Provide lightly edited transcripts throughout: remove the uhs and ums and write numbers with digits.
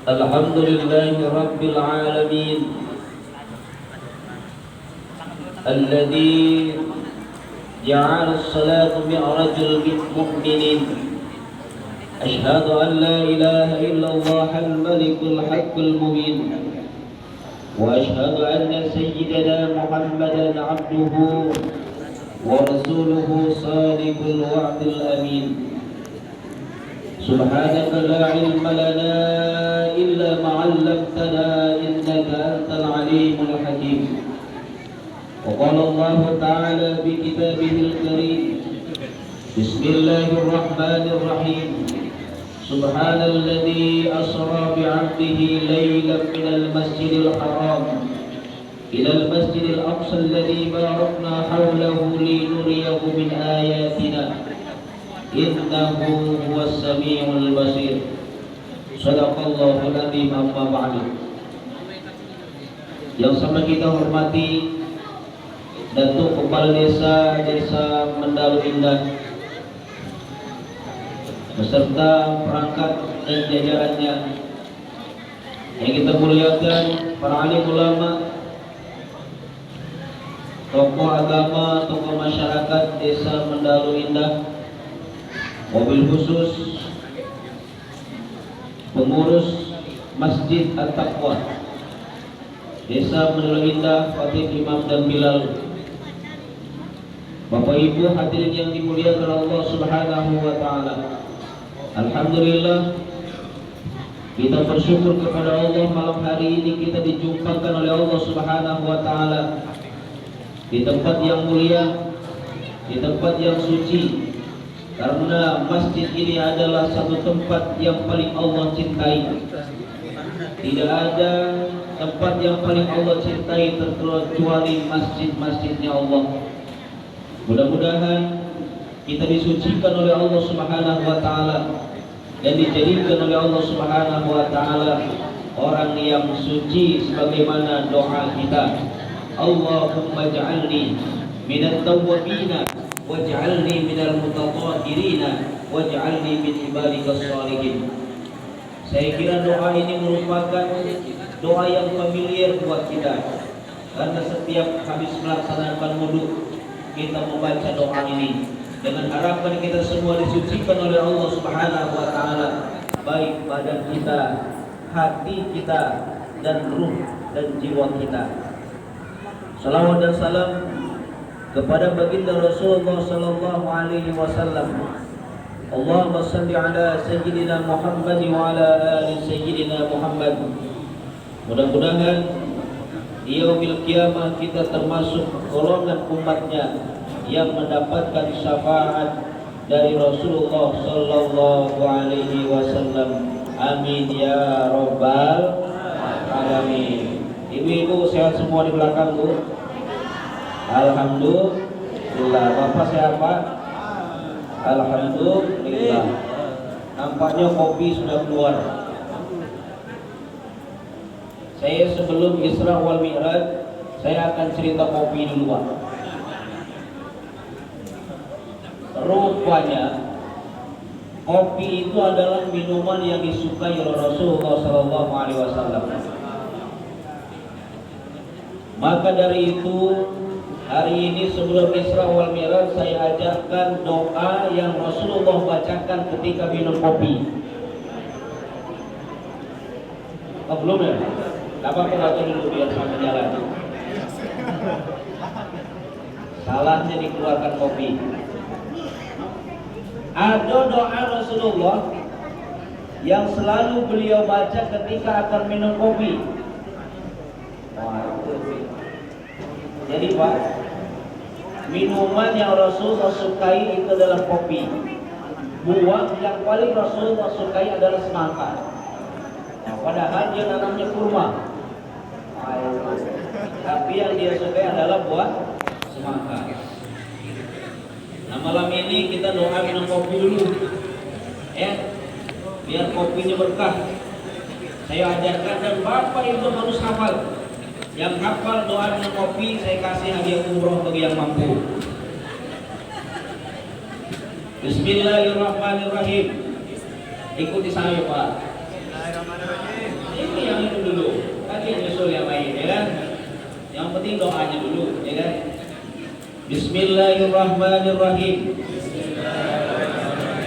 الحمد لله رب العالمين الذي جعل الصلاة معراج المؤمنين. أشهد أن لا إله إلا الله الملك الحق المبين، وأشهد أن سيدنا محمدا عبده ورسوله صادق الوعد الأمين. سبحانك لا علم لنا إلا ما علمتنا إنك أنت العليم الحكيم. وقال الله تعالى في كتابه الكريم: بسم الله الرحمن الرحيم. سبحان الذي أسرى بعبده ليلا من المسجد الحرام إلى المسجد الأقصى الذي باركنا حوله لنريه من آياتنا إنه هو السميع البصير. صدق الله العظيم. أما بعد. Yang sama kita hormati Datuk Kepala Desa Mendalu Indah beserta perangkat dan jajarannya, yang kita muliakan para alim ulama, tokoh agama, tokoh masyarakat Desa Mendalu Indah, mobil khusus pengurus Masjid At-Taqwa Desa Mendalu Indah, Fatih, Imam dan Bilal, Bapak Ibu hadirin yang dimuliakan Allah Subhanahu wa taala. Alhamdulillah, kita bersyukur kepada Allah malam hari ini kita dijumpakan oleh Allah Subhanahu wa taala di tempat yang mulia, di tempat yang suci, karena masjid ini adalah satu tempat yang paling Allah cintai. Tidak ada tempat yang paling Allah cintai terkecuali masjid-masjidnya Allah. Mudah-mudahan kita disucikan oleh Allah Subhanahu wa taala dan dijadikan oleh Allah Subhanahu wa taala orang yang suci sebagaimana doa kita. Allahumma ij'alni minat tawwabina waj'alni minal mutatahhirina waj'alni min ibadikas shalihin. Saya kira doa ini merupakan doa yang familiar buat kita, karena setiap habis melaksanakan wudu kita membaca doa ini dengan harapan kita semua disucikan oleh Allah Subhanahu wa taala, baik badan kita, hati kita, dan ruh dan jiwa kita. Salawat dan salam kepada baginda Rasulullah sallallahu alaihi wasallam. Allahumma shalli ala sayyidina Muhammad wa ala ali sayyidina Muhammad. Mudah-mudahan di yaumil qiyamah kita termasuk golongan umatnya yang mendapatkan syafaat dari Rasulullah sallallahu alaihi wasallam. Amin ya rabbal alamin. Ibu-ibu sehat semua di belakang, Bu? Alhamdulillah. Bapak siapa? Alhamdulillah. Nampaknya kopi sudah keluar. Saya sebelum Isra wal Mi'raj, saya akan cerita kopi dulu, Pak. Rupanya kopi itu adalah minuman yang disukai oleh Rasulullah sallallahu alaihi wasallam. Maka dari itu hari ini sebelum Isra wal Mi'raj saya ajarkan doa yang Rasulullah bacakan ketika minum kopi. Oh, belum ya? Gak apa-apa, baca dulu biar sama jalan. Salahnya dikeluarkan kopi. Ada doa Rasulullah yang selalu beliau baca ketika akan minum kopi. Jadi Pak, minuman yang Rasulullah sukai itu adalah kopi. Buah yang paling Rasulullah sukai adalah semangka. Padahal dia nanamnya kurma. Tapi yang dia sukai adalah buah semangka. Nah, malam ini kita doa minum kopi dulu, biar kopinya berkah. Saya ajarkan dan Bapak Ibu harus hafal. Yang hafal doa minum kopi saya kasih hadiah umroh bagi yang mampu. Bismillahirrahmanirrahim. Ikuti saya, Pak. Ini yang itu dulu. Nanti nyusul yang lain, ya kan? Yang penting doanya dulu, ya kan? Bismillahirrahmanirrahim.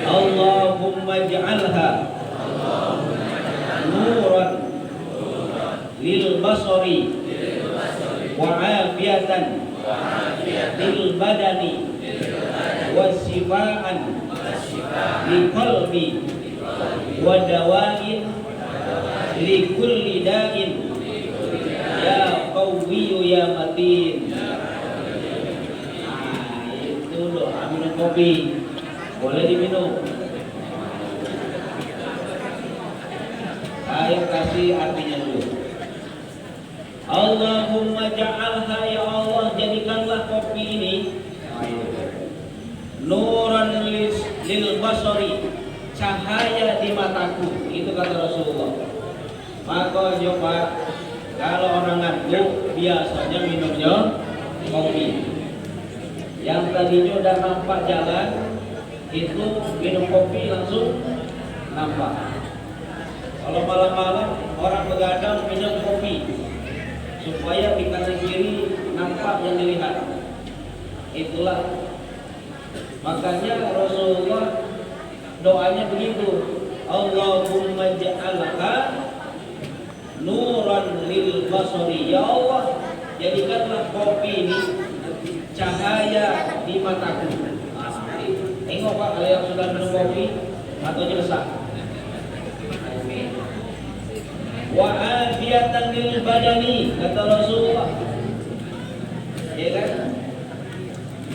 Allahumma ja'alha nuran lil basari wa afiyatan lil badani wa shifaan li qalbi wa dawain li kulli da'in ya qawwiyyu ya matin. Itu doa minum kopi boleh diminum. Saya kasih artinya dulu. Allahumma ja'alha, ya Allah jadikanlah kopi ini nuran lil basari, cahaya di mataku. Itu kata Rasulullah. Maka coba kalau orang ngantuk biasanya minumnya kopi. Yang tadinya udah nampak jalan itu minum kopi langsung nampak. Kalau malam-malam orang begadang minum kopi supaya di kanan kiri nampak yang dilihat. Itulah makanya Rasulullah doanya begitu. Allahumma ja'alha nuran lil basari. Ya Allah jadikanlah kopi ini cahaya di mataku. Tengok Pak, kalau yang sudah minum kopi matanya besar. Wa afiyatan lil badani, kata Rasulullah, ya kan?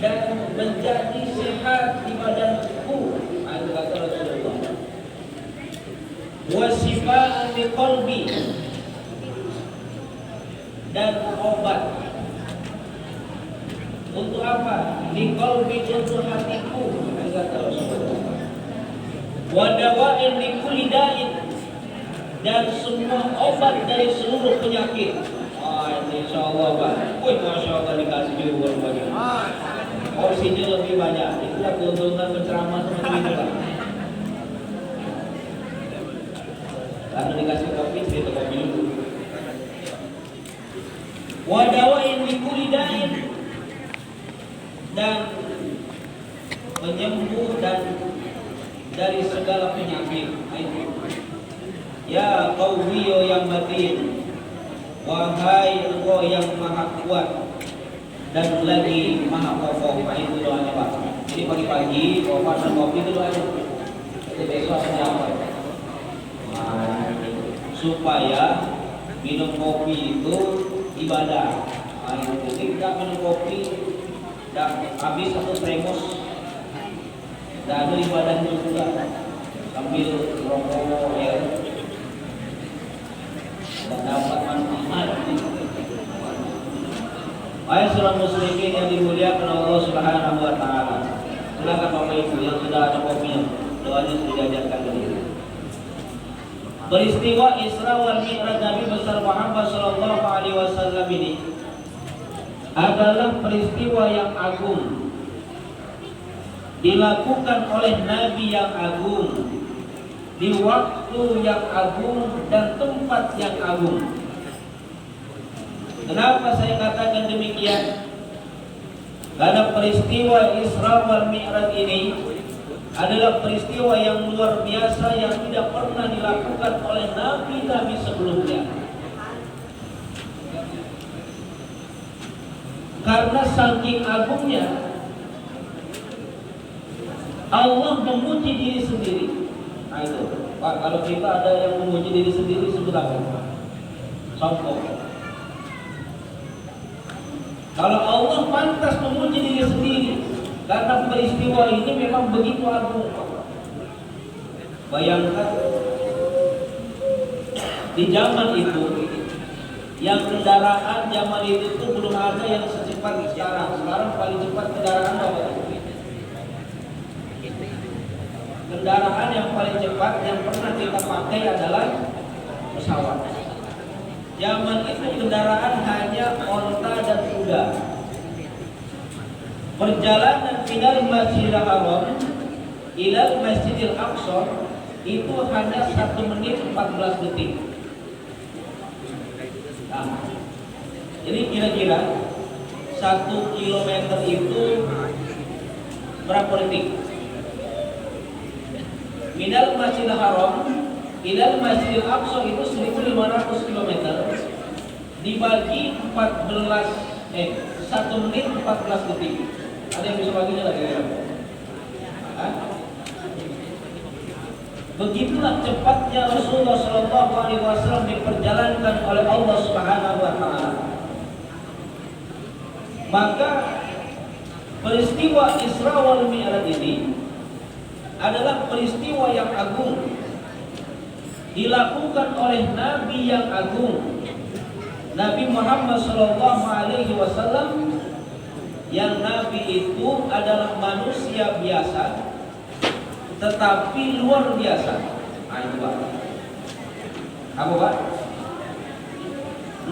Dan menjadi sehat di badanku, itu kata Rasulullah. Wa shifaan li qalbi, dan obat untuk apa? Li qalbi, untuk hatiku, kata Rasulullah. Wa dawain li kulli da'in, dan semua obat dari seluruh penyakit. Insyaallah Pak. Masya Allah dikasih juga banyak. Porsinya lebih banyak. Itulah keuntungan berceramah seperti itu Pak. Karena dikasih kopi, kita kopi dulu. Wadawain likulli da'in, dan penyembuh dan dari segala penyakit. Ya qawwiyyu yang matin, wahai engkau yang maha kuat dan lagi maha kokoh. Itu doanya Pak. Jadi pagi-pagi kalau pasang kopi itu doanya. Jadi besok apa? Supaya minum kopi itu ibadah. Ketika minum kopi dan habis satu termos, dan ada ibadahnya juga sambil rokok ya. Dan dapat manfaat. Ayat surah muslimin yang dimuliakan Allah Subhanahu wa taala. Silakan Bapak Ibu yang sudah ada kopinya, doanya sudah diajarkan tadi. Peristiwa Isra wal Mi'raj Nabi besar Muhammad sallallahu alaihi wasallam ini adalah peristiwa yang agung, dilakukan oleh Nabi yang agung, di waktu yang agung dan tempat yang agung. Kenapa saya katakan demikian? Karena peristiwa Isra wal Mi'raj ini adalah peristiwa yang luar biasa yang tidak pernah dilakukan oleh nabi-nabi sebelumnya. Karena saking agungnya, Allah memuji diri sendiri. Nah itu, Pak, kalau kita ada yang memuji diri sendiri sebut apa? Sombong. Kalau Allah pantas memuji diri sendiri, karena peristiwa ini memang begitu agung. Bayangkan di zaman itu, yang kendaraan zaman itu belum ada yang secepat sekarang. Sekarang paling cepat kendaraan apa? Kendaraan yang paling cepat yang pernah kita pakai adalah pesawat. Zaman itu kendaraan hanya onta dan kuda. Perjalanan minal Masjidil Haram ilal Masjidil Aqsa itu hanya 1 menit 14 detik. Nah, jadi kira-kira 1 kilometer itu berapa detik? Minal Masjidil Haram ilal Masjidil Aqsa itu 1500 km dibagi 1 menit 14 detik. Ada yang bisa baginya lagi ya? Begitulah cepatnya Rasulullah Shallallahu Alaihi Wasallam diperjalankan oleh Allah Subhanahu Wa Taala. Maka peristiwa Isra wal Mi'raj ini adalah peristiwa yang agung, dilakukan oleh Nabi yang agung, Nabi Muhammad Shallallahu Alaihi Wasallam, yang Nabi itu adalah manusia biasa tetapi luar biasa. Nah, itu Pak. Apa Pak?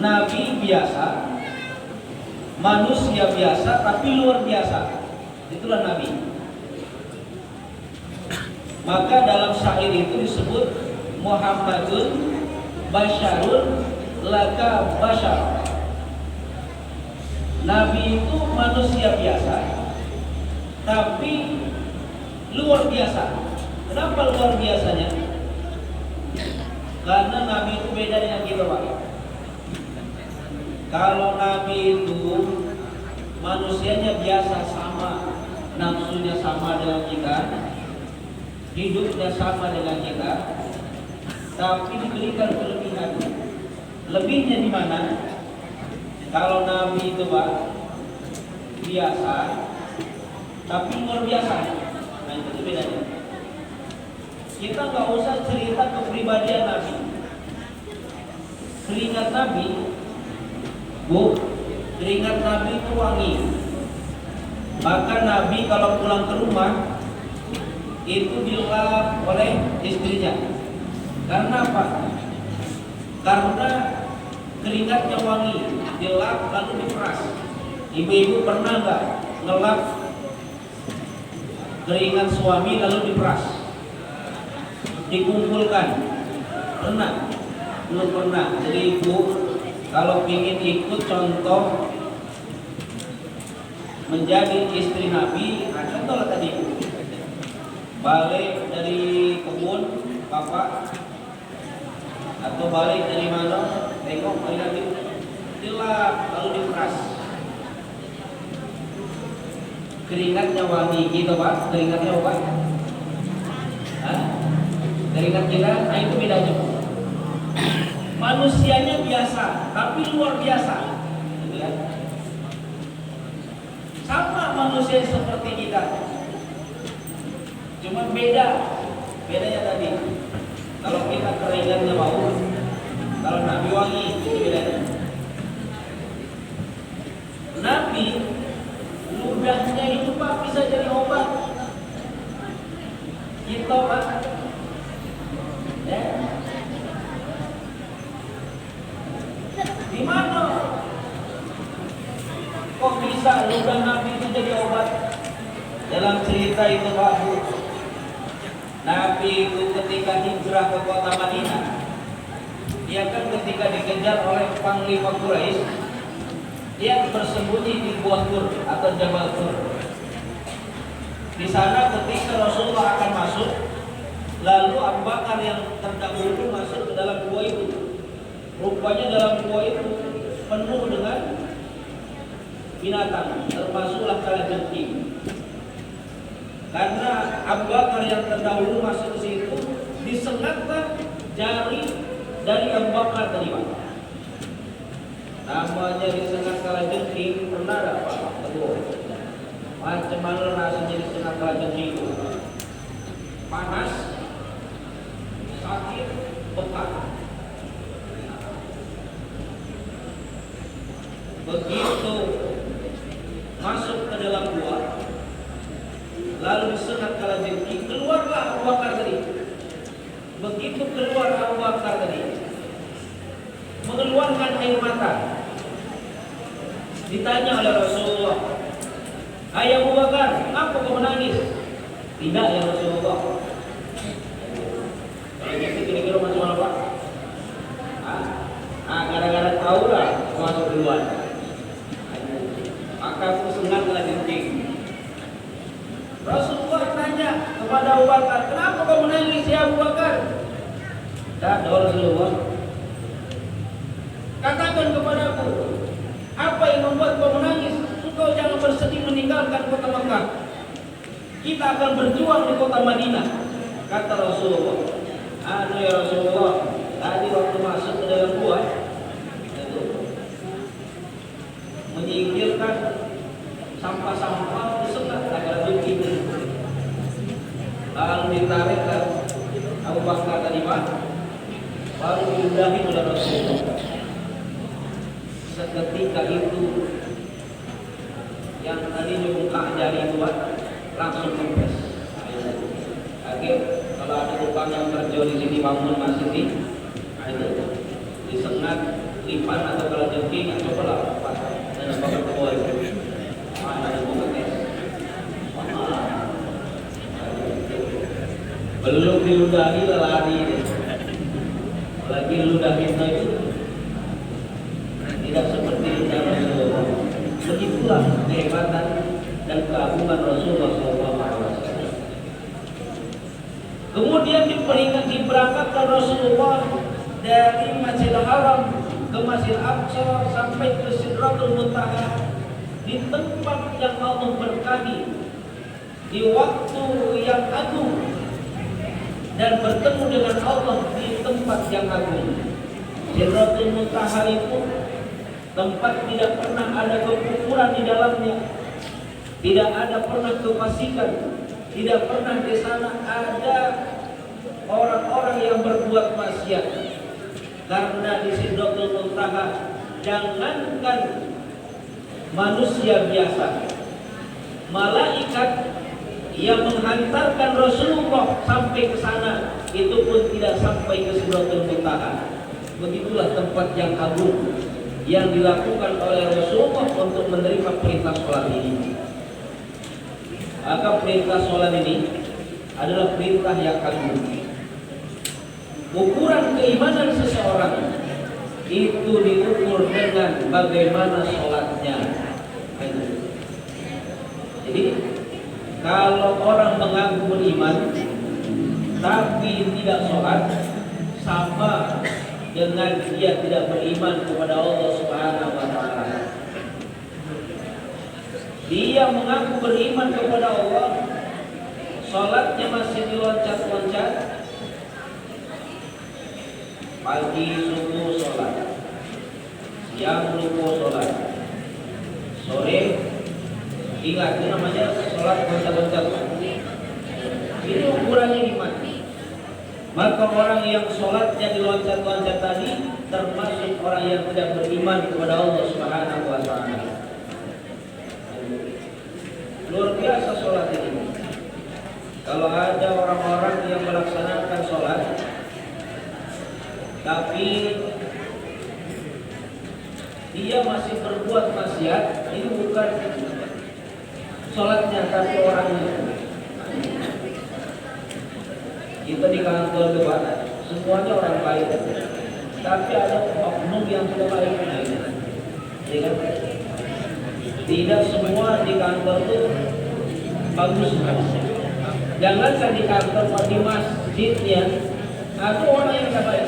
Nabi biasa, manusia biasa tapi luar biasa. Itulah Nabi. Maka dalam syair itu disebut Muhammadun Basyarun Laka Basyar. Nabi itu manusia biasa tapi luar biasa. Kenapa luar biasanya? Karena Nabi itu beda dengan kita Pak. Kalau Nabi itu manusianya biasa, sama, nafsunya sama dengan kita, hidupnya sama dengan kita, tapi diberikan kelebihan. Lebihnya di mana? Kalau Nabi itu Pak biasa tapi luar biasa. Nah, itu bedanya. Kita nggak usah cerita kepribadian Nabi. Keringat Nabi, Bu, keringat Nabi itu wangi. Maka Nabi kalau pulang ke rumah itu dilap oleh istrinya. Karena apa? Karena keringatnya wangi, dilap lalu diperas. Ibu-ibu pernah nggak ngelap keringat suami lalu diperas, dikumpulkan? Pernah? Belum pernah. Jadi ibu kalau ingin ikut contoh menjadi istri Nabi, nah contoh tadi balik dari kebun bapak atau balik dari mana, tengok Nabi dilap lalu diperas, keringatnya wangi gitu Pak. Keringatnya apa? Keringat kita, nah itu bedanya. Manusianya biasa tapi luar biasa, gitu ya. Sama manusia seperti kita, cuma bedanya tadi. Kalau kita keringatnya bau, kalau Nabi wangi, itu bedanya. Nabi ludahnya itu Pak bisa jadi obat. Kita Pak, ya. Di mana? Kok bisa ludah Nabi itu jadi obat? Dalam cerita itu Pak Bu, Nabi itu ketika hijrah ke kota Madinah, dia kan ketika dikejar oleh panglima Quraisy, dia bersembunyi di Gua Tur atau Jabal Tur. Di sana ketika Rasulullah akan masuk, lalu Abu Bakar yang terdahulu masuk ke dalam gua itu. Rupanya dalam gua itu penuh dengan binatang, termasuklah kalajengking. Karena Abu Bakar yang terdahulu masuk ke situ, disengatlah jari dari Abu Bakar tadi Pak. Namanya disengat kalajengking, pernah ada Pak? Betul. Macam mana rasanya disengat kalajengking itu? Panas, sakit, bekak. Begitu masuk ke dalam gua, lalu disengat kalajengking, keluarlah Abu Bakar tadi. Begitu keluar Abu Bakar tadi, mengeluarkan air mata. Ditanya oleh Rasulullah, "Hai Abu Bakar, kenapa kau menangis?" "Tidak ya Rasulullah, Kata Rasulullah, katakan kepadaku, apa yang membuat kau menangis? Engkau jangan bersedih meninggalkan kota Mekah. Kita akan berjuang di kota Madinah. Kata Rasulullah, ya Rasulullah, tadi waktu masuk ke dalam gua itu menyingkirkan sampah-sampah disengat agar begini. Lalu ditarikkan Abu Bakar tadi Pak, baru diudahi oleh Rasulullah. Seketika itu yang tadinya buka jari itu langsung kempes. Oke, kalau ada tukang yang kerja di sini bangun masjid ini, itu disengat, lipat atau kalau jengking, coba lah Pak dan bakal ke bawah itu. Mana ada buka tes? Belum diludahi lari. Lagi ludah kita itu tidak seperti ludah Rasulullah. Begitulah kehebatan dan keagungan Rasulullah SAW. Kemudian diberangkatkan Rasulullah dari Masjidil Haram ke Masjidil Aqsa sampai ke Sidratul Muntaha, di tempat yang Allah berkahi, di waktu yang agung, dan bertemu dengan Allah di tempat yang agung. Sidratul Muntaha itu tempat tidak pernah ada kekufuran di dalamnya, tidak ada pernah kefasikan, tidak pernah di sana ada orang-orang yang berbuat maksiat. Karena di Sidratul Muntaha jangankan manusia biasa, malaikat yang menghantarkan Rasulullah sampai ke sana itu pun tidak sampai ke Sidratul Muntaha. Begitulah tempat yang agung yang dilakukan oleh Rasulullah untuk menerima perintah sholat ini. Maka perintah sholat ini adalah perintah yang agung. Ukuran keimanan seseorang itu diukur dengan bagaimana sholatnya. Jadi kalau orang mengaku beriman tapi tidak sholat, sama dengan dia tidak beriman kepada Allah Subhanahu wa Ta'ala. Dia mengaku beriman kepada Allah, sholatnya masih diloncat-loncat, pagi subuh sholat, siang lupa sholat, sore ingat itu namanya sholat loncat-loncat. Ini ukurannya iman. Maka orang yang sholatnya diloncat-loncat tadi termasuk orang yang tidak beriman kepada Allah Subhanahu wa Ta'ala. Luar biasa sholat ini. Kalau ada orang-orang yang melaksanakan sholat tapi dia masih berbuat maksiat, ini bukan sholatnya tapi orangnya. Kita di kantor depan semuanya orang baik, tapi ada oknum yang tidak baik. Ya kan? Tidak semua di kantor itu bagus. Jangankan di kantor, di masjidnya ada orang yang tidak baik.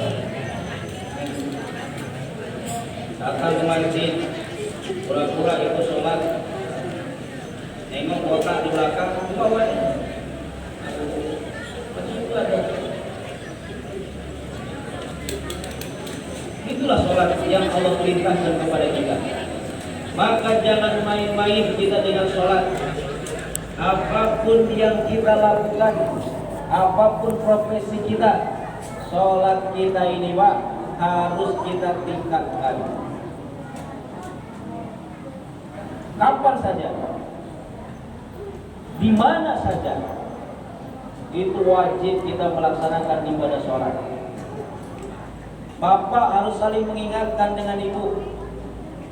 Datang ke masjid, pura-pura itu sholat, nengok kotak di belakang, bawahnya. Itulah sholat yang Allah perintahkan kepada kita. Maka jangan main-main kita dengan sholat. Apapun yang kita lakukan, apapun profesi kita, sholat kita ini Pak harus kita tingkatkan. Kapan saja, di mana saja, itu wajib kita melaksanakan ibadah sholat. Bapak harus saling mengingatkan dengan ibu,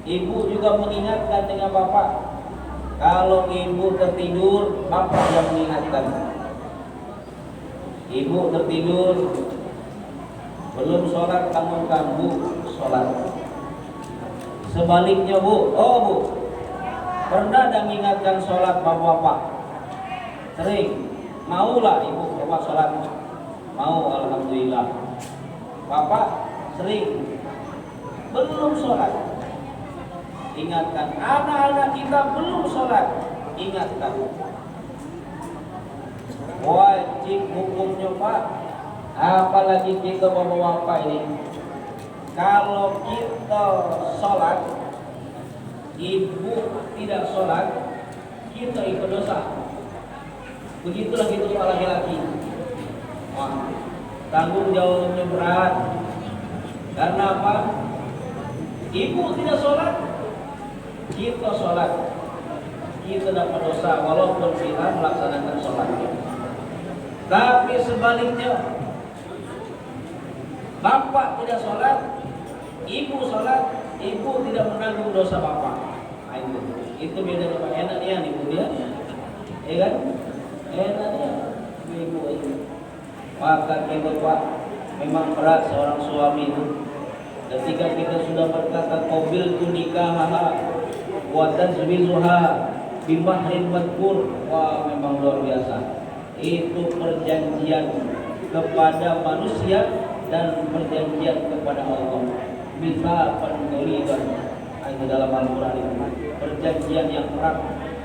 ibu juga mengingatkan dengan bapak. Kalau ibu tertidur, bapak yang mengingatkan. Ibu tertidur, belum sholat, kamu sholat. Sebaliknya bu, bu, pernah ada mengingatkan sholat bapak-bapak? Sering. Maulah ibu bapak sholat? Mau, alhamdulillah. Bapak sering belum sholat, ingatkan. Anak-anak kita belum sholat, ingatkan. Wajib hukumnya Pak, apalagi kita bapak-bapak ini, kalau kita sholat, ibu tidak sholat, kita ikut dosa. Begitulah kita para laki-laki. Wah, tanggung jawabnya berat. Karena apa? Ibu tidak sholat, kita sholat, kita dapat dosa walaupun kita melaksanakan sholat. Tapi sebaliknya, bapak tidak sholat, ibu sholat, ibu tidak menanggung dosa bapak. Nah, itu beda dengan enak dia nih, ibu dia, ya kan? Enak dia, ibu itu. Maka kita Pak, memang berat seorang suami itu. Ketika kita sudah berkata qabil tu nikahaha wa tazwijuha bimahrin madkur, wah memang luar biasa. Itu perjanjian kepada manusia dan perjanjian kepada Allah. Mitsaqan ghalidan. Itu dalam Al-Qur'an itu. Perjanjian yang erat,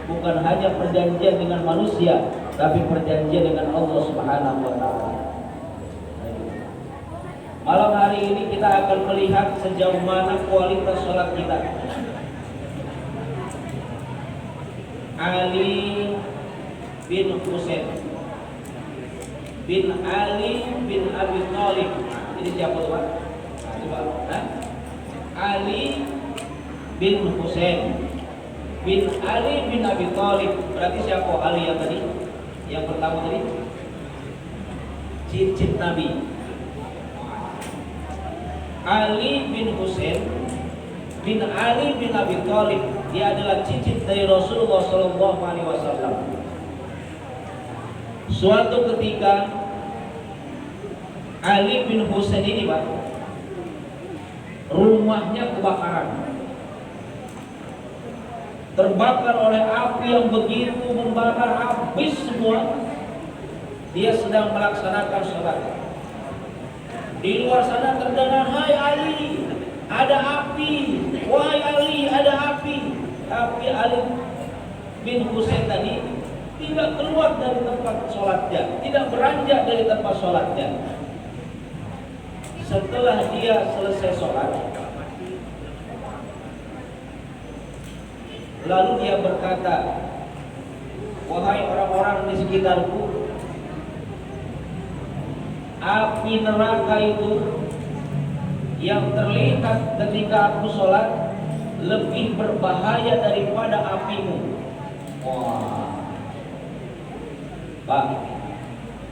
bukan hanya perjanjian dengan manusia, tapi perjanjian dengan Allah Subhanahu wa taala. Malam hari ini kita akan melihat sejauh mana kualitas sholat kita. Ali bin Husain bin Ali bin Abi Thalib. Ini siapa tuh Pak? Coba. Ali bin Husain bin Ali bin Abi Thalib. Berarti siapa Ali yang tadi? Yang pertama tadi? Cicit Nabi. Ali bin Husain bin Ali bin Abi Thalib, dia adalah cicit dari Rasulullah Sallallahu Alaihi Wasallam. Suatu ketika Ali bin Husain ini Pak, rumahnya kebakaran, terbakar oleh api yang begitu membakar habis semua. Dia sedang melaksanakan sholat. Di luar sana terdengar, "Hai Ali, ada api. Wahai Ali, ada api." Tapi Ali bin Husain tadi tidak keluar dari tempat sholatnya, tidak beranjak dari tempat sholatnya. Setelah dia selesai sholat, lalu dia berkata, "Wahai orang-orang di sekitarku, api neraka itu yang terlihat ketika aku sholat lebih berbahaya daripada apimu." Wah, Pak,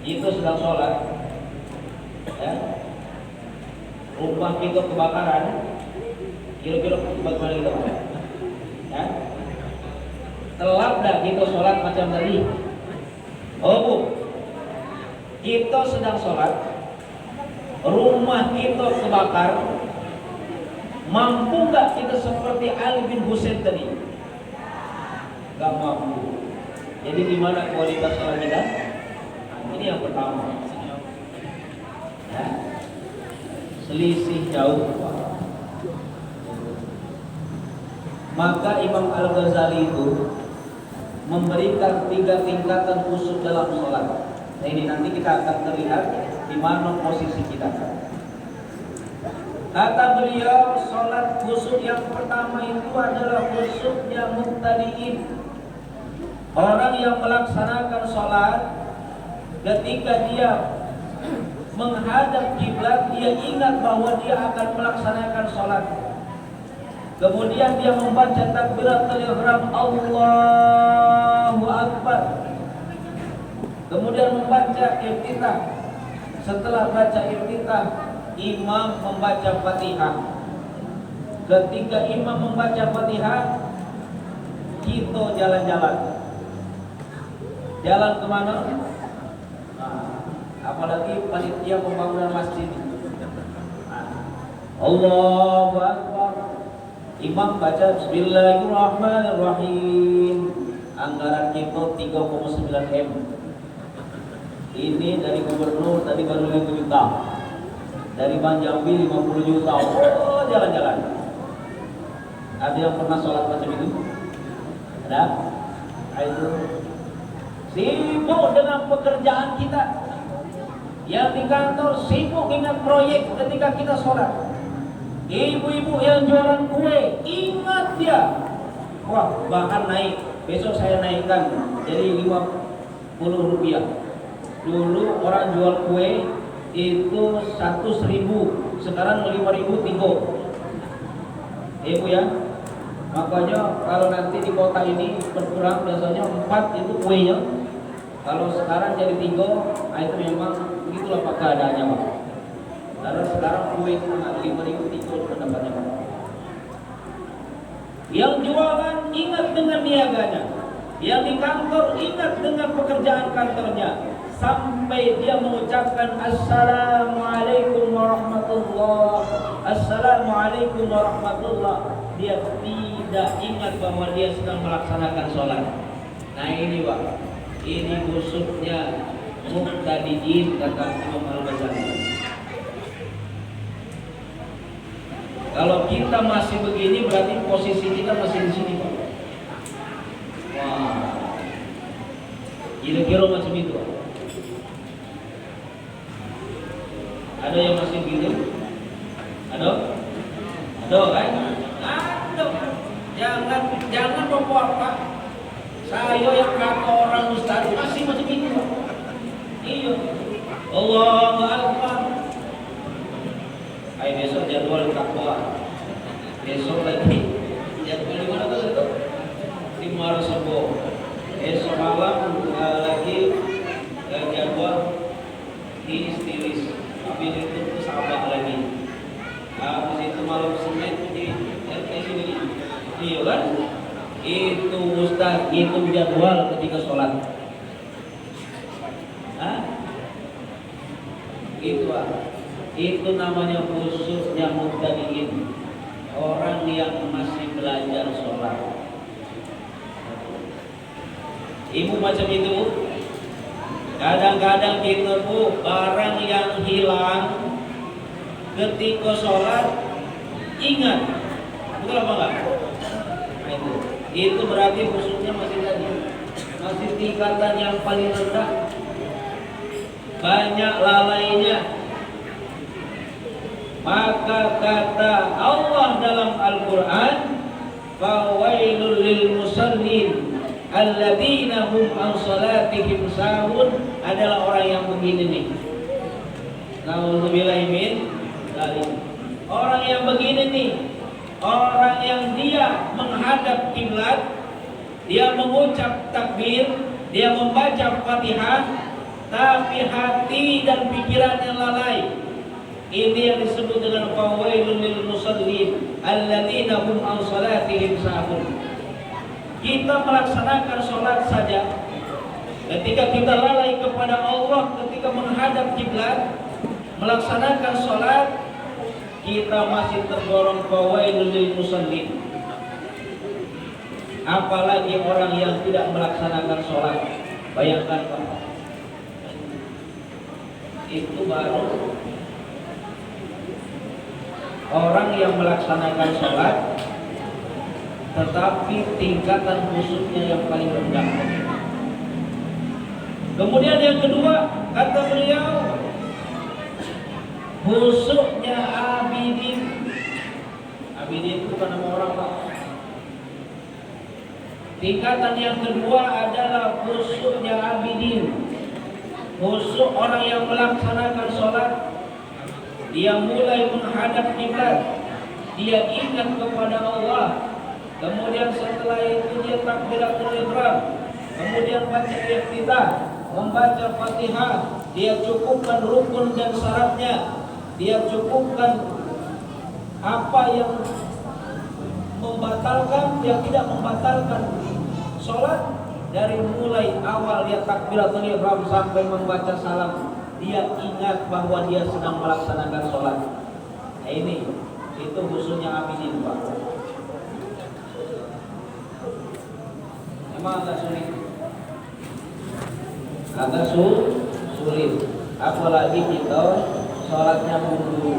itu sedang sholat, ya, rumah kita kebakaran, kira-kira bagaimana kita Pak? Ya, telat dah kita sholat macam tadi? Oh Bu, kita sedang sholat, rumah kita kebakar, mampu gak kita seperti Ali bin Husain tadi? Gak mampu. Jadi di mana kualitas sholat kita? Ini yang pertama. Ya. Selisih jauh. Maka Imam Al-Ghazali itu memberikan 3 tingkatan khusyuk dalam sholat. Nah ini nanti kita akan terlihat di mana posisi kita. Kata beliau, sholat khusyuk yang pertama itu adalah khusyuknya muqtadiin. Orang yang melaksanakan sholat, ketika dia menghadap kiblat, dia ingat bahwa dia akan melaksanakan sholat. Kemudian dia membaca takbiratul ihram, Allahu Akbar. Kemudian membaca iftitah. Setelah baca iftitah, imam membaca Fatihah. Ketika imam membaca Fatihah, kita jalan-jalan. Jalan kemana? Nah, apalagi panitia pembangunan masjid. Allahu Akbar. Imam baca Bismillahirrahmanirrahim. Anggaran kita 3,9 M. Ini dari gubernur tadi baru 5 juta. dari Banjarmasin 50 juta, oh jalan-jalan. Ada yang pernah sholat macam itu? Ada? Itu sibuk dengan pekerjaan kita. Yang di kantor sibuk dengan proyek ketika kita sholat. Ibu-ibu yang jualan kue, ingat dia. Wah, bahkan naik. Besok saya naikkan jadi 50 rupiah. Dulu orang jual kue itu 100.000, sekarang 5.000 tigo. Ibu ya, makanya kalau nanti di kota ini berkurang biasanya 4 itu kuenya. Kalau sekarang jadi tigo, itu memang begitulah pak keadaannya pak. Karena sekarang kue itu 5.000 tigo pendapatnya pak. Yang jualan ingat dengan niaganya, yang di kantor ingat dengan pekerjaan kantornya, sampai dia mengucapkan Assalamualaikum warahmatullah, Assalamualaikum warahmatullah, dia tidak ingat bahwa dia sedang melaksanakan sholat. Nah ini pak, ini busuknya muqtadiin kata Imam Al-Ghazali. Kalau kita masih begini berarti posisi kita masih di sini pak. Wah, kira-kira macam itu pak. Ada yang masih gitu? Ada? Ada kan? Ada. Jangan apa-apa. Saya yang kata orang ustaz masih macam itu pak. Iya. Allahu Akbar. Ayo besok jadwal takwa. Besok lagi jadwal di mana tuh itu? Di Marosebo. Besok malam lagi jadwal di Stilis. Habis itu ke Sabah lagi. Habis itu malam Senin di sini. Iya kan? Itu Ustaz, itu jadwal ketika sholat. Hah? Itu itu namanya khususnya muqtadiin, orang yang masih belajar sholat. Ibu macam itu. Kadang-kadang kita bu barang yang hilang ketika sholat ingat, betul apa enggak? Itu berarti khususnya masih tingkatan yang paling rendah, banyak lalainya. Maka kata Allah dalam Al-Quran, fawailul lil musallin alladzina hum an salatihim sahun, adalah orang yang begini nih. Nauzubillahi min dzalik. Orang yang begini nih, orang yang dia menghadap kiblat, dia mengucap takbir, dia membaca Fatihah, tapi hati dan pikirannya lalai. Ini yang disebut dengan fawailul lil musallin alladzina hum an salatihim sahun. Kita melaksanakan sholat saja, ketika kita lalai kepada Allah, ketika menghadap kiblat, melaksanakan sholat, kita masih tergolong fawailul lil musallin. Apalagi orang yang tidak melaksanakan sholat. Bayangkan Pak, itu baru orang yang melaksanakan sholat, tetapi tingkatan khususnya yang paling rendah. Kemudian yang kedua, kata beliau, khususnya abidin. Abidin itu bukan nama orang Pak. Tingkatan yang kedua adalah khususnya abidin. Khusus orang yang melaksanakan sholat, dia mulai menghadap kiblat, dia ingat kepada Allah. Kemudian setelah itu dia takbiratul ihram, kemudian baca iftitah, membaca Fatihah, dia cukupkan rukun dan syaratnya, dia cukupkan apa yang membatalkan, yang tidak membatalkan sholat. Dari mulai awal dia takbiratul ihram sampai membaca salam, dia ingat bahwa dia sedang melaksanakan sholat. Nah, ini itu khususnya abidin Pak. Memang agak sulit, agak sulit. Apalagi kita sholatnya mundur.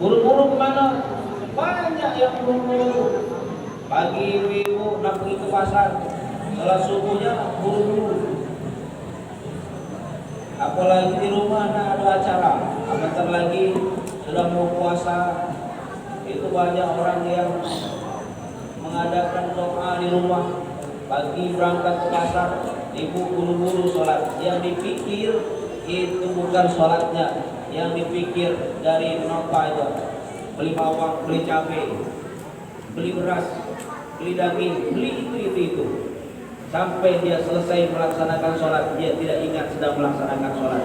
Buru-buru kemana? Banyak yang buru-buru. Pagi ibu nak pergi ke pasar, salat subuhnya buru-buru. Apalagi di rumah nak ada acara, bentar lagi sudah mau puasa. Itu banyak orang yang mengadakan doa di rumah. Pagi berangkat ke pasar, ibu buru-buru sholat. Yang dipikir itu bukan sholatnya, yang dipikir dari nota itu, beli bawang, beli cabai, beli beras, beli daging, beli itu. Sampai dia selesai melaksanakan sholat, dia tidak ingat sedang melaksanakan sholat.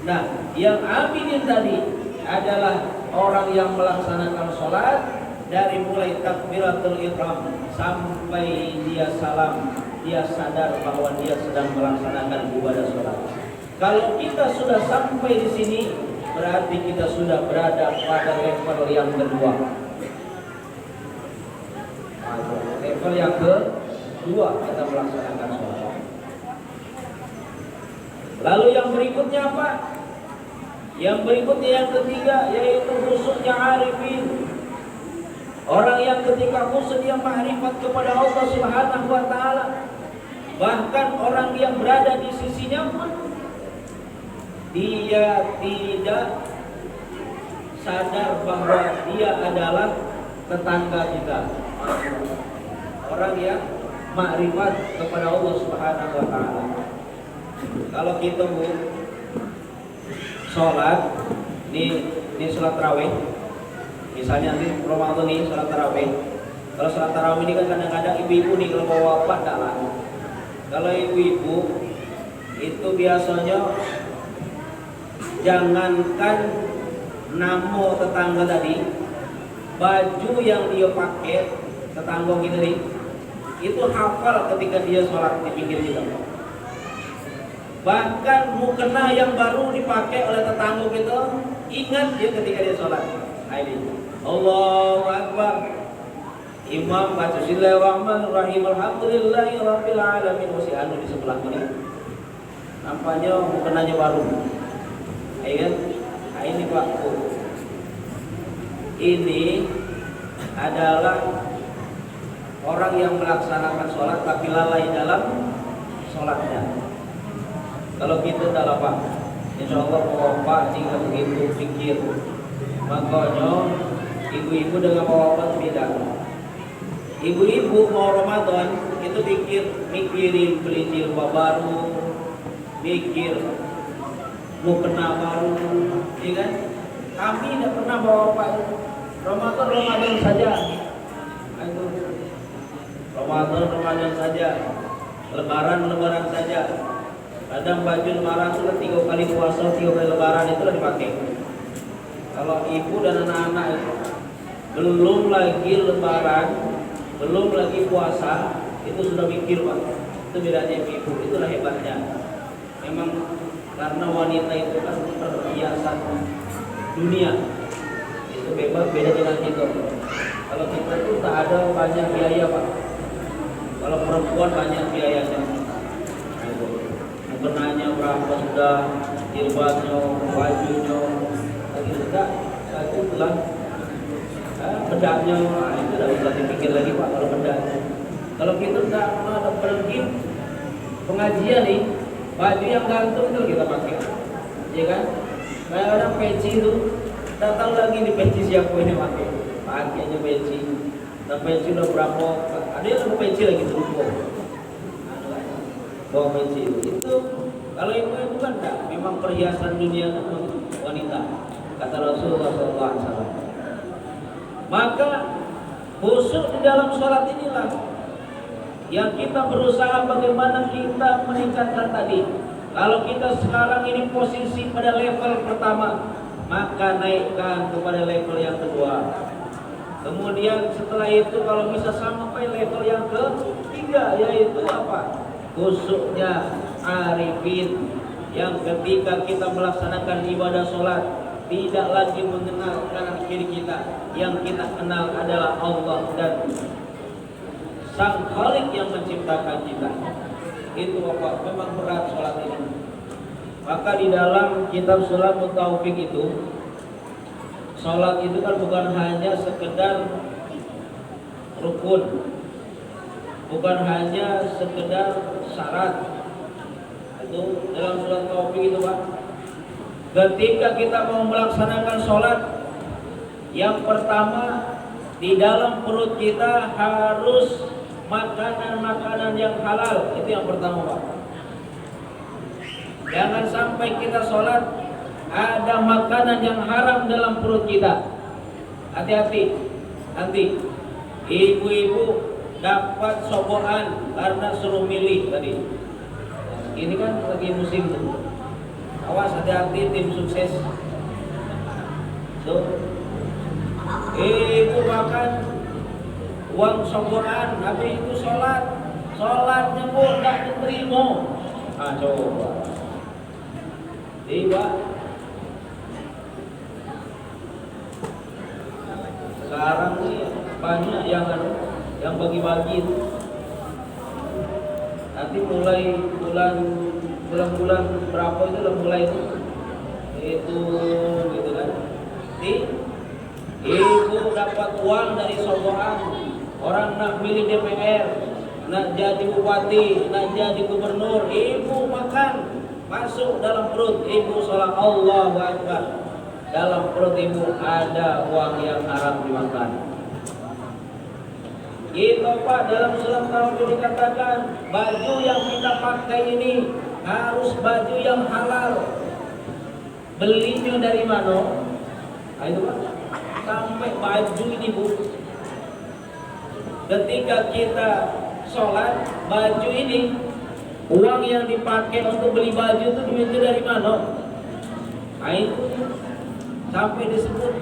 Nah, yang aminin tadi adalah orang yang melaksanakan sholat dari mulai takbiratul ihram sampai dia salam, dia sadar bahwa dia sedang melaksanakan ibadah sholat. Kalau kita sudah sampai di sini, berarti kita sudah berada pada level yang kedua. Level yang kedua kita melaksanakan sholat. Lalu yang berikutnya apa? Yang berikutnya yang ketiga yaitu khusyuknya arifin. Orang yang ketika khusyuk dia ma'rifat kepada Allah Subhanahu wa taala. Bahkan orang yang berada di sisinya pun dia tidak sadar bahwa dia adalah tetangga kita. Orang yang ma'rifat kepada Allah Subhanahu wa taala. Kalau kita sholat di sholat tarawih, misalnya di Ramadan nih sholat tarawih. Kalau sholat tarawih ini kan kadang-kadang ibu-ibu nih kalau mau wafat dah. Kalau ibu-ibu itu biasanya jangankan namo tetangga tadi, baju yang dia pakai tetangga kita nih itu hafal ketika dia sholat di pinggir kita. Bahkan mukena yang baru dipakai oleh tetangga kita, ingat dia ketika dia sholat. Ini Allahu Akbar. Imam baca Bismillahirrahmanirrahim, Alhamdulillahirabbil alamin. Masih anu di sebelah ini. Nampaknya mukenanya baru. Kan? Nah, ini Pak. Ini adalah orang yang melaksanakan sholat tapi lalai dalam sholatnya. Kalau kita dah apa? Insya Allah bapak jika begitu pikir. Makanya ibu-ibu dengan bapak beda. Ibu-ibu mau Ramadan itu mikirin beli jilbab baru, mikir mukena baru, ya kan? Kami tidak pernah bawa bapak Ramadan saja. Itu Ramadan saja, Lebaran saja. Kadang baju lebaran itu 3 kali puasa, 3 kali lebaran itu dipakai. Kalau ibu dan anak-anak itu belum lagi lebaran, belum lagi puasa, itu sudah mikir Pak. Itu bedanya ibu, itulah hebatnya. Memang karena wanita itu kan perhiasan dunia, itu bebas beda dengan kita. Kalau kita itu tak ada banyak biaya Pak. Kalau perempuan banyak biayanya. Mukenanya berapa sudah, jilbabnya, bajunya, lagi sudah, itu telah bedaknya, itu tidak usah dipikir lagi Pak kalau bedak. Kalau kita tidak ada pergi pengajian nih, baju yang gantung itu kita pakai, ya kan? Kayak orang peci itu, tidak tahu lagi di peci siapa ini pakainya peci. Dan peci udah berapa? Ada yang peci lagi terlupa. Bawa peci itu kalau ibu kan enggak, memang perhiasan dunia wanita kata Rasulullah SAW. Maka khusyuk di dalam sholat inilah yang kita berusaha bagaimana kita meningkatkan tadi. Kalau kita sekarang ini posisi pada level pertama, maka naikkan kepada level yang kedua. Kemudian setelah itu kalau bisa sampai level yang ketiga, yaitu apa? Khusyuknya arifin, yang ketika kita melaksanakan ibadah sholat tidak lagi mengenal kanan kiri kita, yang kita kenal adalah Allah dan Sang Khalik yang menciptakan kita. Itu Bapak, memang berat sholat ini. Maka di dalam kitab Sholatul Taufik itu Sholat itu kan bukan hanya sekedar rukun, bukan hanya sekedar syarat. Itu dalam surat Taufik itu Pak. Ketika kita mau melaksanakan sholat, yang pertama di dalam perut kita harus makanan-makanan yang halal. Itu yang pertama Pak. Jangan sampai kita sholat ada makanan yang haram dalam perut kita. Hati-hati. Nanti ibu-ibu dapat sogokan karena suruh milih tadi. Ini kan lagi musim tuh. Awas, hati-hati tim sukses. Tuh. Ibu makan uang sogokan, habis itu sholatnya pun tidak diterima. Ah, coba. Tiba. Sekarang nih banyak yang bagi-bagi. Nanti mulai bulan-bulan berapa itu udah mulai itu gitu kan. Ibu dapat uang dari sogokan, orang nak milih DPR, nak jadi bupati, nak jadi gubernur, ibu makan masuk dalam perut ibu, sholat Allahu Akbar. Dalam perut ibu ada uang yang haram dimakan. Itu Pak, dalam surat Taufik dikatakan baju yang kita pakai ini harus baju yang halal. Belinya dari mana? Nah, itu Pak, sampai baju ini Bu. Ketika kita sholat, baju ini, uang yang dipakai untuk beli baju itu duitnya dari mana? Nah, itu sampai disebut.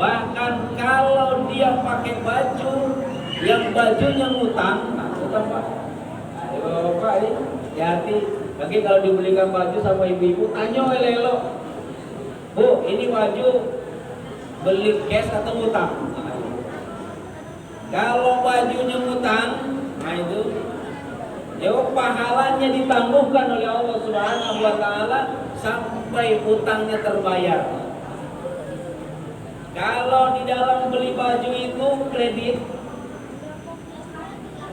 Bahkan kalau dia pakai baju yang bajunya ngutang, nah utang Pak. Ayo Pak, ini hati-hati. Lagi kalau dibelikan baju sama ibu-ibu, tanya elok, Bu, ini baju beli cash atau ngutang? Nah, kalau bajunya ngutang, nah itu jauh pahalanya ditangguhkan oleh Allah Subhanahu wa Ta'ala sampai utangnya terbayar. Kalau di dalam beli baju itu kredit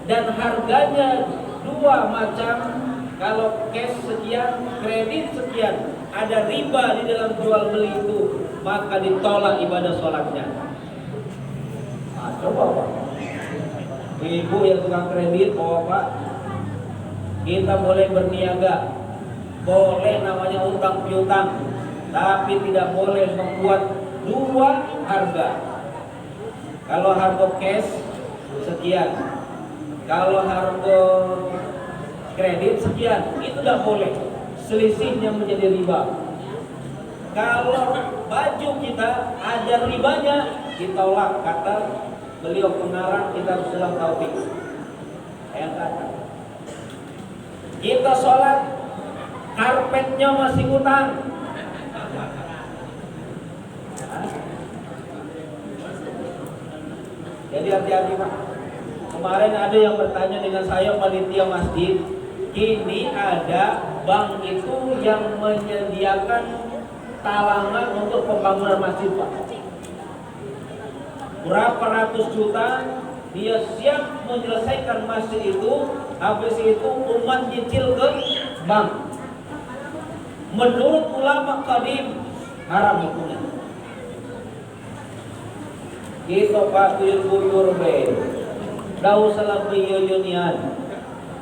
dan harganya dua macam, kalau cash sekian, kredit sekian, ada riba di dalam jual beli itu, maka ditolak ibadah sholatnya. Nah, coba Pak, ibu yang tukang kredit, Pak, kita boleh berniaga, boleh namanya utang piutang, tapi tidak boleh membuat dua harga. Kalau harga cash sekian, kalau harga kredit sekian, itu tidak boleh. Selisihnya menjadi riba. Kalau baju kita ada ribanya, ditolak, kata beliau pengarang kita Surat Taufik. Yang kata kita sholat, karpetnya masih utang. Jadi hati-hati Pak. Kemarin ada yang bertanya dengan saya, panitia masjid, kini ada bank itu yang menyediakan talangan untuk pembangunan masjid Pak. Berapa ratus juta dia siap menyelesaikan masjid itu, habis itu umat nyicil ke bank. Menurut ulama qadim haram hukumnya. Kita Pak buyur be, dah usah buyunian.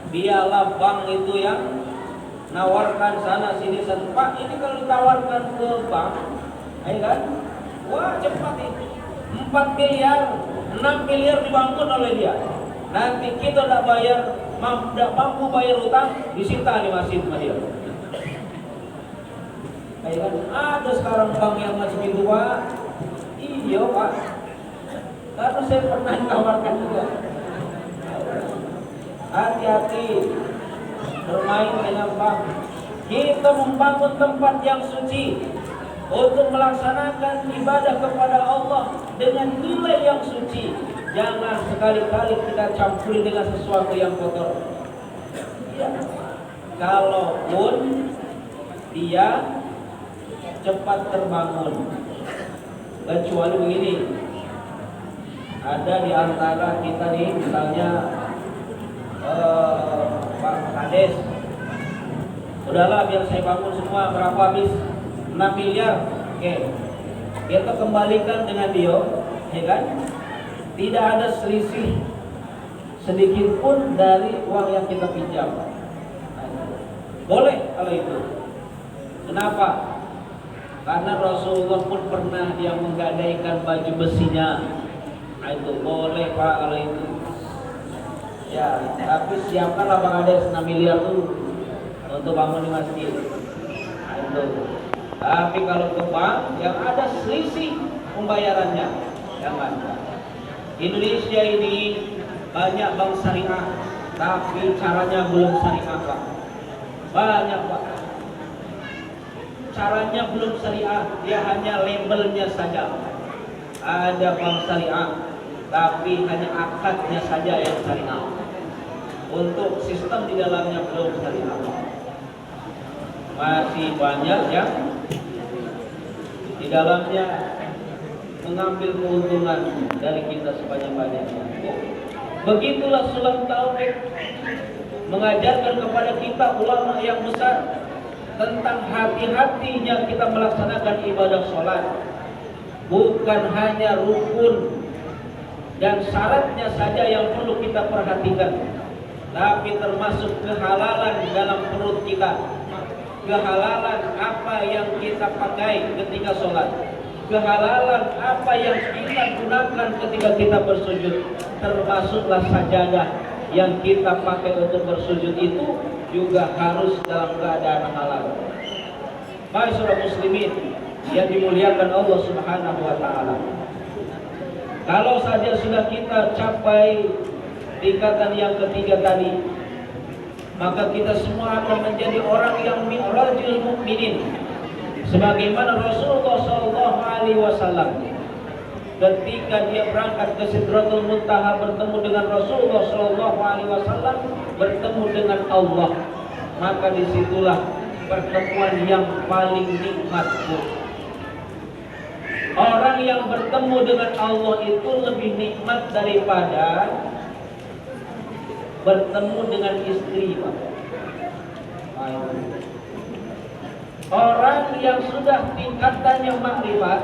Biarlah bank itu yang nawarkan sana sini sana. Pak, ini kalau ditawarkan ke bank, ayo kan? Wah cepat itu. 4 miliar, 6 miliar dibangun oleh dia. Nanti kita tidak bayar, tidak mampu bayar utang, disita di masjid sama dia. Ayo kan? Ada sekarang bank yang macam itu Pak. Iya Pak. Karena saya pernah ditawarkan juga. Hati-hati bermain dengan bank. Kita membangun tempat yang suci untuk melaksanakan ibadah kepada Allah dengan nilai yang suci. Jangan sekali-kali kita campuri dengan sesuatu yang kotor. Ya. Kalaupun dia cepat terbangun, Kecuali begini, ada di antara kita nih misalnya Pak Kades, udahlah biar saya bangun semua, berapa habis 6 miliar, oke, kita kembalikan dengan dia, ya kan? Tidak ada selisih sedikit pun dari uang yang kita pinjam. Boleh kalau itu. Kenapa? Karena Rasulullah pun pernah dia menggadaikan baju besinya. Itu boleh Pak kalau itu. Ya, tapi siapkanlah Pak Kades 6 miliar tuh untuk bangun di masjid. Itu. Tapi kalau ke bank yang ada selisih pembayarannya, jangan. Indonesia ini banyak bank syariah, tapi caranya belum syariah Pak. Banyak Pak. Caranya belum syariah, dia hanya labelnya saja. Ada bank syariah, tapi hanya akadnya saja yang syariah. Untuk sistem di dalamnya belum syariah. Masih banyak yang di dalamnya mengambil keuntungan dari kita sebanyak-banyaknya. Begitulah sulam tauhid mengajarkan kepada kita ulama yang besar tentang hati-hatinya kita melaksanakan ibadah sholat. Bukan hanya rukun dan syaratnya saja yang perlu kita perhatikan, tapi termasuk kehalalan dalam perut kita. Kehalalan apa yang kita pakai ketika sholat, kehalalan apa yang kita gunakan ketika kita bersujud, termasuklah sajadah yang kita pakai untuk bersujud itu juga harus dalam keadaan halal. Ma'asyiral muslimin yang dimuliakan Allah Subhanahu wa taala. Kalau saja sudah kita capai tingkatan yang ketiga tadi, maka kita semua akan menjadi orang yang mi'rajul mukminin. Sebagaimana Rasulullah SAW ketika dia berangkat ke Sidratul Muntaha bertemu dengan Rasulullah SAW, bertemu dengan Allah, maka disitulah pertemuan yang paling nikmat. Orang yang bertemu dengan Allah itu lebih nikmat daripada bertemu dengan istri. Orang yang sudah tingkatannya makrifat,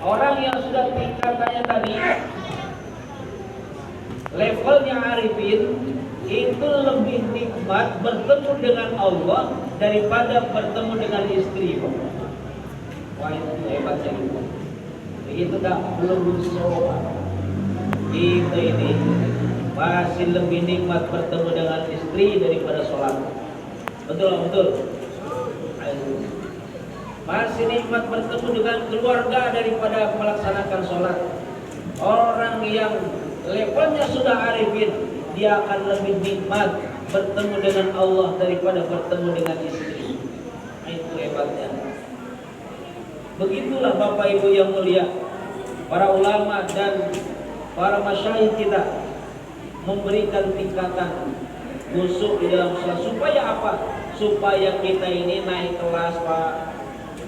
orang yang sudah tingkatannya tadi levelnya arifin, itu lebih nikmat bertemu dengan Allah daripada bertemu dengan istri. Wah, itu hebatnya itu. Itu dah belum soal. Kita ini masih lebih nikmat bertemu dengan istri daripada sholat. Betul, betul. Masih nikmat bertemu dengan keluarga daripada melaksanakan sholat. Orang yang levelnya sudah arifin, dia akan lebih nikmat bertemu dengan Allah daripada bertemu dengan istri. Itu hebatnya. Begitulah Bapak Ibu yang mulia, para ulama dan para masyayikh kita memberikan tingkatan khusyuk di dalam sholat. Supaya apa? Supaya kita ini naik kelas Pak.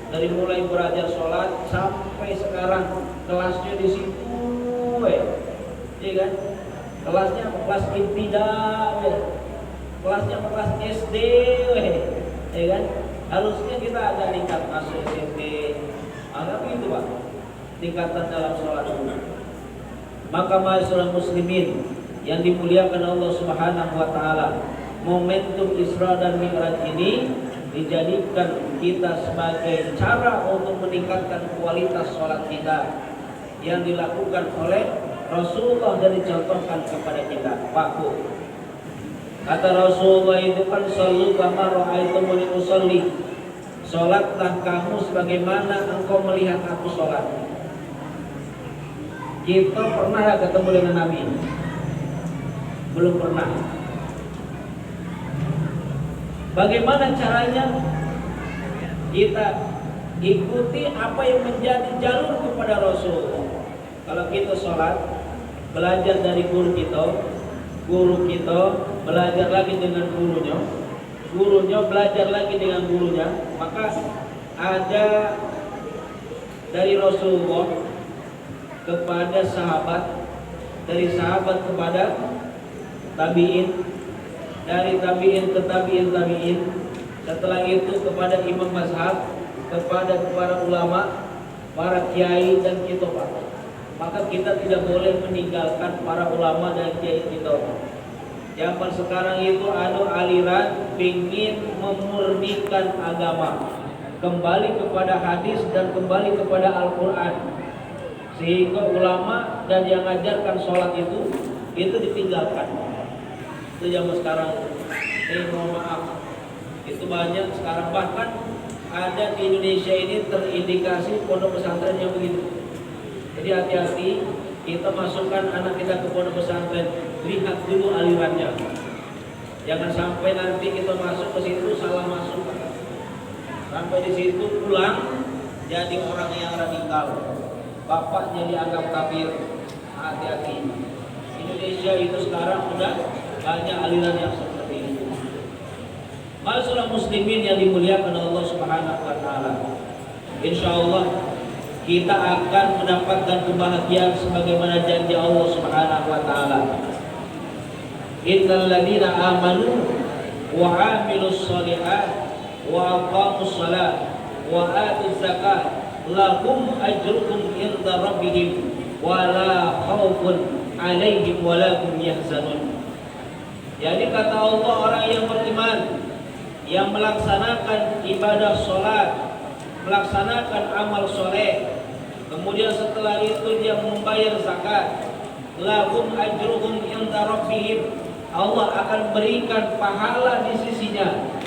Dari mulai belajar sholat sampai sekarang kelasnya di situ, ya kan? Kelasnya kelas ibtidah, kelasnya kelas SD, ya kan? Harusnya kita ada tingkat masuk SMP, tapi itu Pak, tingkatan dalam sholat. Maka ma'asyiral muslimin yang dimuliakan Allah Subhanahu wa taala, momentum Isra dan Mi'raj ini dijadikan kita sebagai cara untuk meningkatkan kualitas sholat kita yang dilakukan oleh Rasulullah dan dicontohkan kepada kita. Pak Bu, kata Rasulullah itu kan shollu kama ra'aitumuni usolli, sholatlah kamu sebagaimana engkau melihat aku sholat. Kita pernah ketemu dengan Nabi? Belum pernah. Bagaimana caranya? Kita ikuti apa yang menjadi jalur kepada Rasulullah. Kalau kita sholat, belajar dari guru kita belajar lagi dengan gurunya belajar lagi dengan gurunya, maka ada dari Rasulullah kepada sahabat, dari sahabat kepada tabi'in, dari tabi'in ke tabi'in, setelah itu kepada imam mazhab, kepada para ulama, para kiai dan kitobah. Maka kita tidak boleh meninggalkan para ulama dan kiai kitobah. Zaman sekarang itu ada aliran ingin memurnikan agama, kembali kepada hadis dan kembali kepada Al-Quran, sehingga ulama dan yang mengajarkan sholat itu ditinggalkan. Itu zaman sekarang. Mohon maaf, itu banyak sekarang, bahkan ada di Indonesia ini terindikasi pondok pesantren yang begitu. Jadi hati-hati kita masukkan anak kita ke pondok pesantren, lihat dulu alirannya. Jangan sampai nanti kita masuk ke situ salah masuk. Sampai di situ pulang jadi orang yang radikal. Bapaknya dianggap kafir. Hati-hati. Indonesia itu sekarang sudah banyak aliran yang seperti itu. Masalah muslimin yang dimuliakan Allah Subhanahu wa taala. Insyaallah kita akan mendapatkan kebahagiaan sebagaimana janji Allah Subhanahu wa taala. Innal ladzina amanu wa 'amilus shalihat wa aqamus shalah wa atuz zakat lahum ajruhum 'inda rabbihim wa la khaufun 'alaihim wa la hum yahzanun. Jadi kata Allah, orang yang beriman, yang melaksanakan ibadah sholat, melaksanakan amal soleh, kemudian setelah itu dia membayar zakat, lahum ajruhum 'inda rabbihim, Allah akan berikan pahala di sisinya.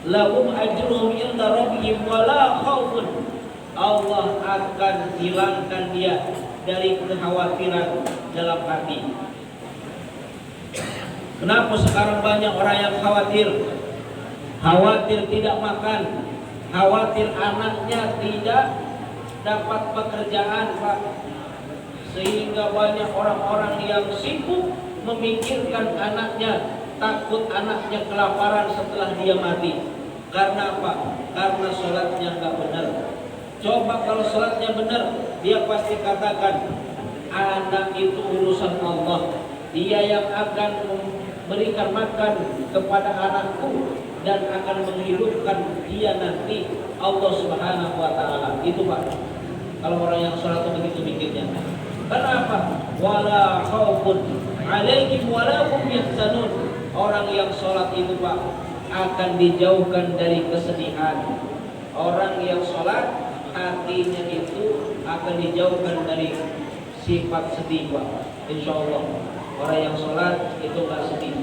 Lahum ajruhum 'inda rabbihim wa la khaufun, Allah akan hilangkan dia dari kekhawatiran dalam hati. Kenapa sekarang banyak orang yang khawatir? Khawatir tidak makan, khawatir anaknya tidak dapat pekerjaan, Pak. Sehingga banyak orang-orang yang sibuk memikirkan anaknya, takut anaknya kelaparan setelah dia mati. Karena apa? Karena sholatnya nggak benar. Coba kalau sholatnya benar, dia pasti katakan, anak itu urusan Allah. Dia yang akan memberikan makan kepada anakku dan akan menghidupkan dia nanti, Allah Subhanahu wa taala. Itu Pak. Kalau orang yang sholat itu begitu mikirnya. Kenapa? Wala khaufun 'alaihim wa la hum yahzanun. Orang yang sholat itu Pak akan dijauhkan dari kesedihan. Orang yang sholat hatinya itu akan dijauhkan dari sifat sedih Pak. Insya Allah orang yang sholat itu nggak sedih.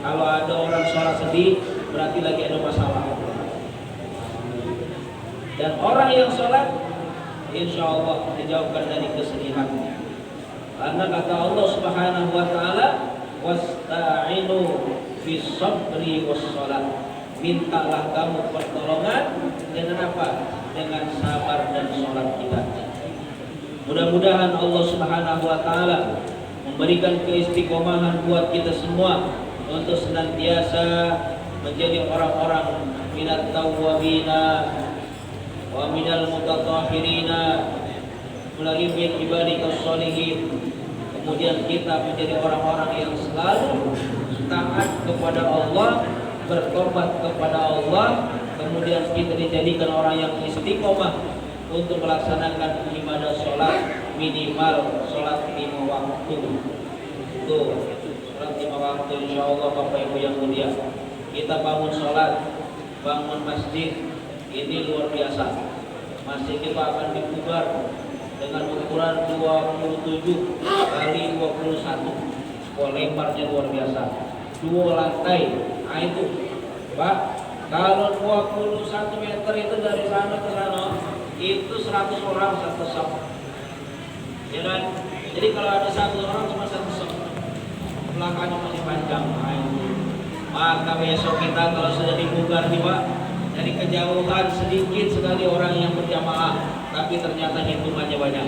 Kalau ada orang sholat sedih berarti lagi ada masalah. Dan orang yang sholat insya Allah dijauhkan dari kesedihan. Karena kata Allah Subhanahu wa taala, wasta'inu bis sabri was shalah. Mintalah kamu pertolongan dengan apa? Dengan sabar dan sholat kita. Mudah-mudahan Allah Subhanahu wa taala memberikan keistiqomahan buat kita semua untuk senantiasa menjadi orang-orang minat tawwabina wa minal mutatahhirina melalui min ibadikas sholihin. Kemudian kita menjadi orang-orang yang selalu taat kepada Allah, bertobat kepada Allah. Kemudian kita dijadikan orang yang istiqomah untuk melaksanakan ibadah sholat, minimal sholat 5 waktu. Tuh, sholat 5 waktu insya Allah Bapak Ibu yang mulia. Kita bangun sholat, bangun masjid, ini luar biasa. Masjid kita akan dibugar dengan ukuran 27 kali 21. Lebarnya luar biasa, 2 lantai. Nah itu Pak, kalau 21 meter itu dari sana ke sana itu 100 orang satu saf. Ya kan? Jadi kalau ada 1 orang cuma 1 saf, belakangnya masih panjang. Nah itu. Maka besok kita kalau sudah dibugar nih Pak, dari kejauhan sedikit sekali orang yang berjamaah, tapi ternyata hitungannya banyak.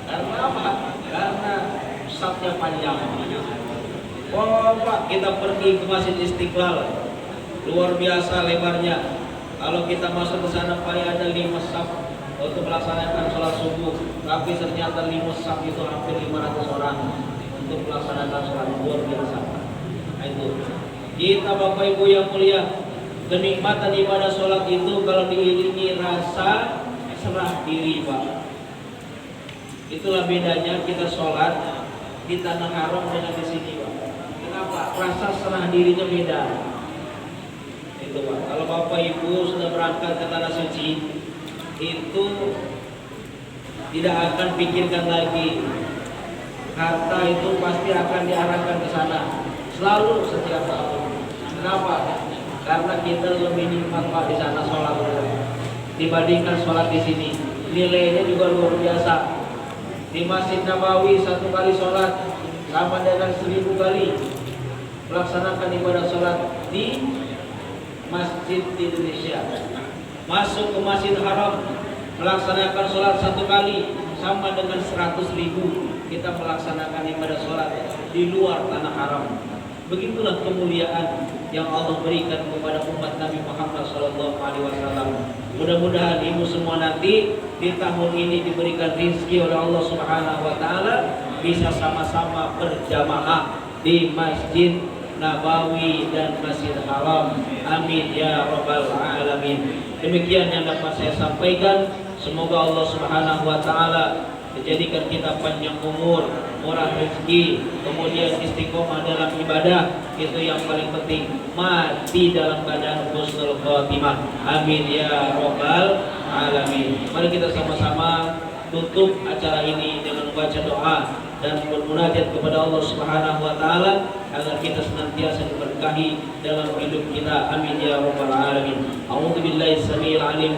Karena apa? Karena safnya panjang. Oh Pak, kita pergi ke Masjid Istiqlal, luar biasa lebarnya. Kalau kita masuk ke sana Pak, ada 5 saf untuk melaksanakan sholat subuh, tapi ternyata limus saf itu hampir 500 orang untuk melaksanakan sholat, luar biasa. Nah, itu kita Bapak Ibu yang mulia, kenikmatan ibadah sholat itu kalau diiringi rasa serah diri, Pak. Itulah bedanya kita sholat di tanah haram dengan di sini, Pak. Kenapa? Rasa serah dirinya beda. Itu, Pak. Kalau Bapak Ibu sudah berangkat ke tanah suci, itu tidak akan pikirkan lagi harta itu pasti akan diarahkan ke sana, selalu setiap tahun. Kenapa? Karena kita lebih nikmat, Pak, di sana sholat dibandingkan sholat di sini. Nilainya juga luar biasa. Di Masjid Nabawi satu kali sholat sama dengan 1000 kali melaksanakan ibadah sholat di masjid di Indonesia. Masuk ke Masjid Haram melaksanakan sholat satu kali sama dengan 100.000 kita melaksanakan ibadah sholat di luar tanah haram. Begitulah kemuliaan yang Allah berikan kepada umat Nabi Muhammad SAW. Mudah-mudahan ibu semua nanti di tahun ini diberikan rezeki oleh Allah Subhanahu Wa Taala, bisa sama-sama berjamaah di Masjid Nabawi dan Masjid Haram. Amin ya Rabbal Alamin. Demikian yang dapat saya sampaikan. Semoga Allah Subhanahu Wa Taala menjadikan kita panjang umur, murah rezeki, kemudian istiqomah dalam ibadah. Itu yang paling penting, mati dalam keadaan husnul khotimah. Amin ya Rabbal Alamin. Mari kita sama-sama tutup acara ini dengan membaca doa dan bermunajat kepada Allah Subhanahu Wa Taala agar kita senantiasa diberkahi dalam hidup kita. Amin ya Rabbal Alamin. A'udzubillahi samil alim